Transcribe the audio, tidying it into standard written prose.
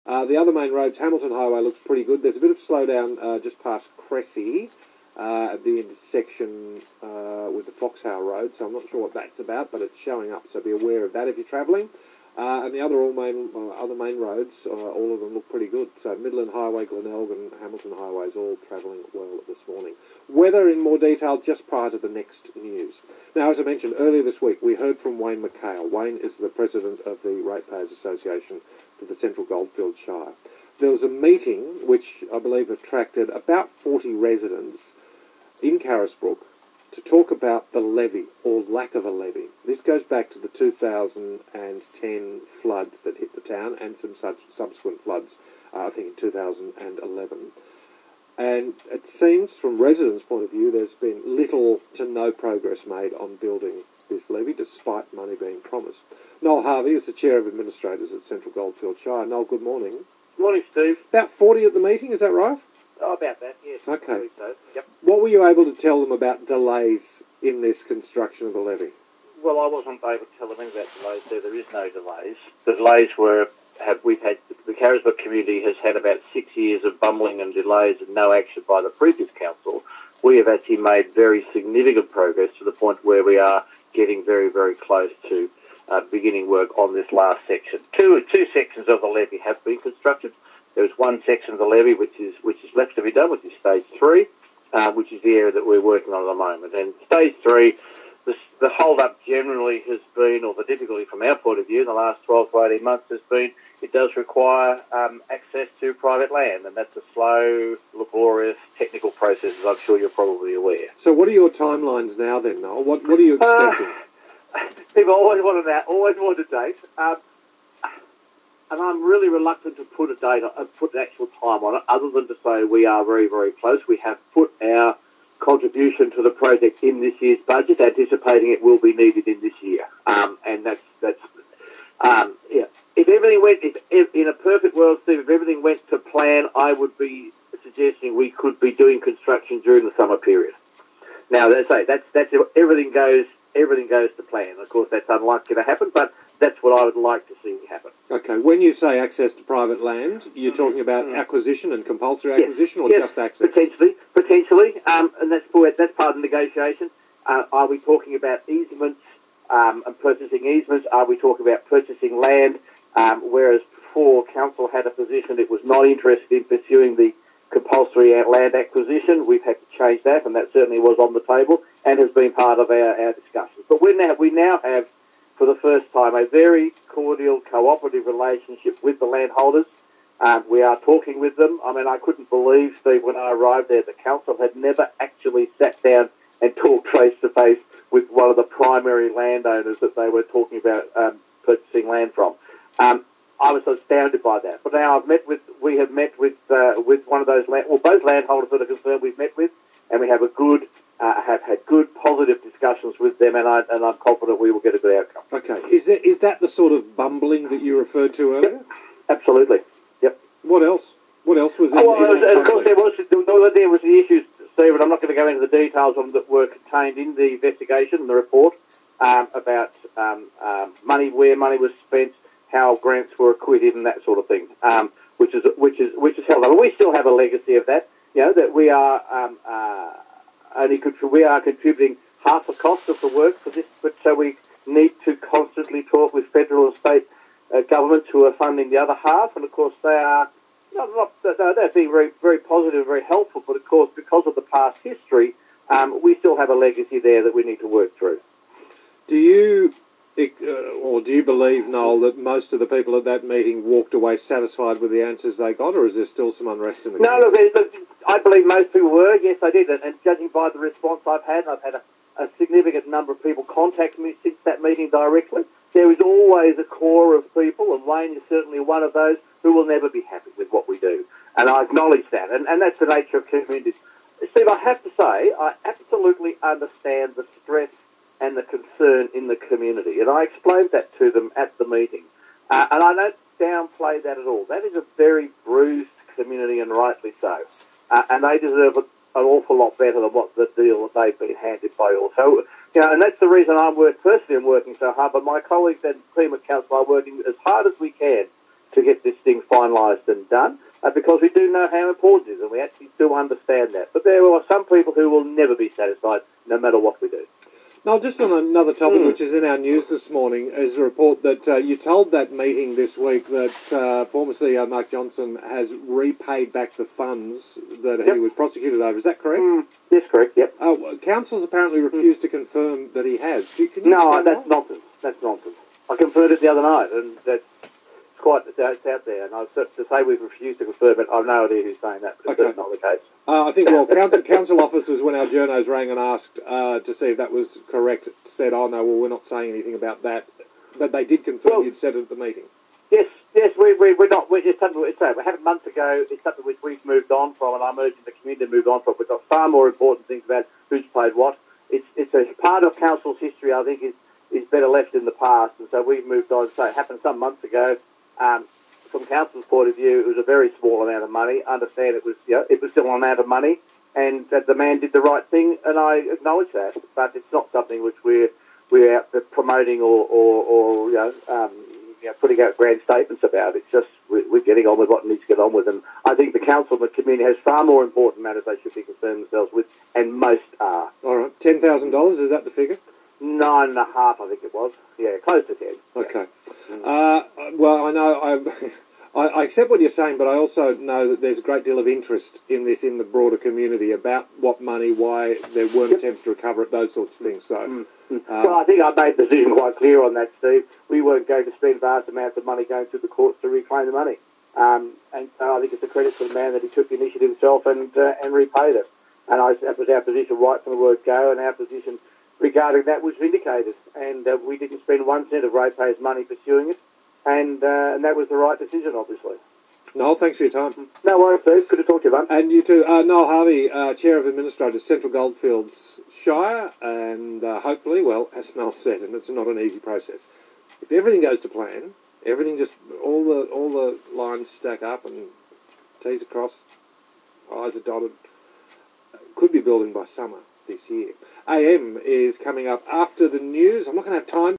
The other main roads, Hamilton Highway looks pretty good. There's a bit of slowdown just past Cressy at the intersection with the Foxhour Road, so I'm not sure what that's about, but it's showing up, so be aware of that if you're travelling. And the other main roads, all of them look pretty good. So Midland Highway, Glenelg and Hamilton Highways all travelling well this morning. Weather in more detail just prior to the next news. Now, as I mentioned earlier this week, we heard from Wayne McHale. Wayne is the president of the Ratepayers Association for the Central Goldfields Shire. There was a meeting which I believe attracted about 40 residents in Carisbrook to talk about the levee, or lack of a levee. This goes back to the 2010 floods that hit the town and some subsequent floods, I think in 2011. And it seems, from residents' point of view, there's been little to no progress made on building this levee, despite money being promised. Noel Harvey is the Chair of Administrators at Central Goldfields Shire. Noel, good morning. Good morning, Steve. About 40 at the meeting, is that right? Oh, about that, yes. Okay. So. Yep. What were you able to tell them about delays in this construction of the levee? Well, I wasn't able to tell them anything about delays there. There is no delays. The delays the Carisbrook community has had about 6 years of bumbling and delays and no action by the previous council. We have actually made very significant progress to the point where we are getting very, very close to beginning work on this last section. Two sections of the levee have been constructed. There's one section of the levee which is left to be done, which is stage 3, which is the area that we're working on at the moment. And stage 3, the hold-up generally has been, or the difficulty from our point of view in the last 12 to 18 months has been, it does require access to private land, and that's a slow, laborious, technical process, as I'm sure you're probably aware. So what are your timelines now then, Noel? What are you expecting? People always want a date. And I'm really reluctant to put a date, put an actual time on it, other than to say we are very, very close. We have put our contribution to the project in this year's budget, anticipating it will be needed in this year. And that's yeah. If everything went, if in a perfect world, Steve, if everything went to plan, I would be suggesting we could be doing construction during the summer period. Now, as I say, that's everything goes to plan. Of course, that's unlikely to happen, but that's what I would like to see happen. Okay, when you say access to private land, you're talking about acquisition and compulsory acquisition, or just access? Potentially, and that's part of the negotiation. Are we talking about easements and purchasing easements? Are we talking about purchasing land? Whereas before, council had a position it was not interested in pursuing the compulsory land acquisition. We've had to change that, and that certainly was on the table and has been part of our discussions. But we now have, for the first time, a very cordial, cooperative relationship with the landholders. We are talking with them. I mean, I couldn't believe, Steve, when I arrived there, the council had never actually sat down and talked face-to-face with one of the primary landowners that they were talking about purchasing land from. I was astounded by that. But now we have met with one of those both landholders that are concerned we've met with, and we have have had good, positive discussions with them, and I'm confident we will get a good outcome. Okay. Is that the sort of bumbling that you referred to earlier? Yep. Absolutely. Yep. What else? What else was there? Of course, there was the issues, Steve, and I'm not going to go into the details on that were contained in the investigation and the report about money, where money was spent, how grants were acquitted, and that sort of thing, which is held up. We still have a legacy of that. You know, that we are we are contributing half the cost of the work for this, but so we need to constantly talk with federal and state governments who are funding the other half, and of course they are they're being very, very positive, very helpful. But of course, because of the past history, we still have a legacy there that we need to work through. Do you believe, Noel, that most of the people at that meeting walked away satisfied with the answers they got, or is there still some unrest in the community? No, look, I believe most people were. Yes, I did. And judging by the response I've had a significant number of people contact me since that meeting directly. There is always a core of people, and Wayne is certainly one of those, who will never be happy with what we do. And I acknowledge that. And that's the nature of communities. Steve, I have to say, I absolutely understand the stress and the concern in the community. And I explained that to them at the meeting. And I don't downplay that at all. That is a very bruised community, and rightly so. And they deserve an awful lot better than what the deal that they've been handed by all. So, you know, and that's the reason I'm working so hard, but my colleagues and team at council are working as hard as we can to get this thing finalised and done, because we do know how important it is, and we actually do understand that. But there are some people who will never be satisfied, no matter what we do. Now, just on another topic, which is in our news this morning, is a report that you told that meeting this week that former CEO Mark Johnson has repaid back the funds that he was prosecuted over. Is that correct? Yes, correct, yep. Council's apparently refused to confirm that he has. Can you no, that's nonsense. That's nonsense. I confirmed it the other night, and that's quite it's out there. And to say we've refused to confirm it, I've no idea who's saying that, but it's not the case. I think, council officers, when our journos rang and asked to see if that was correct, said, oh, no, well, we're not saying anything about that. But they did confirm you'd said it at the meeting. Yes, we're not. It's something we happened months ago. It's something which we've moved on from, and I'm urging the community to move on from. We've got far more important things about who's paid what. It's a part of council's history, I think, is better left in the past, and so we've moved on. So it happened some months ago. From council's point of view, it was a very small amount of money. I understand it was still an amount of money, and that the man did the right thing, and I acknowledge that. But it's not something which we're out promoting or putting out grand statements about. It's just we're getting on with what needs to get on with, and I think the council and the community has far more important matters they should be concerned themselves with, and most are. All right, $10,000, is that the figure? 9.5, I think it was. Yeah, close to 10. Okay. Well, I know I accept what you're saying, but I also know that there's a great deal of interest in this in the broader community about what money, why there weren't attempts to recover it, those sorts of things. So, well, I think I made the decision quite clear on that, Steve. We weren't going to spend vast amounts of money going through the courts to reclaim the money. And so I think it's a credit to the man that he took the initiative himself and repaid it. And that was our position right from the word go, and our position regarding that was vindicated. And we didn't spend 1 cent of ratepayers' money pursuing it. And that was the right decision, obviously. Noel, thanks for your time. No worries, Steve. Good to talk to you, bud. And you too. Noel Harvey, Chair of Administrators, Central Goldfields, Shire, and hopefully, well, as Mel said, and it's not an easy process. If everything goes to plan, everything just, all the lines stack up and T's are crossed, I's are dotted, could be building by summer this year. AM is coming up after the news. I'm not going to have time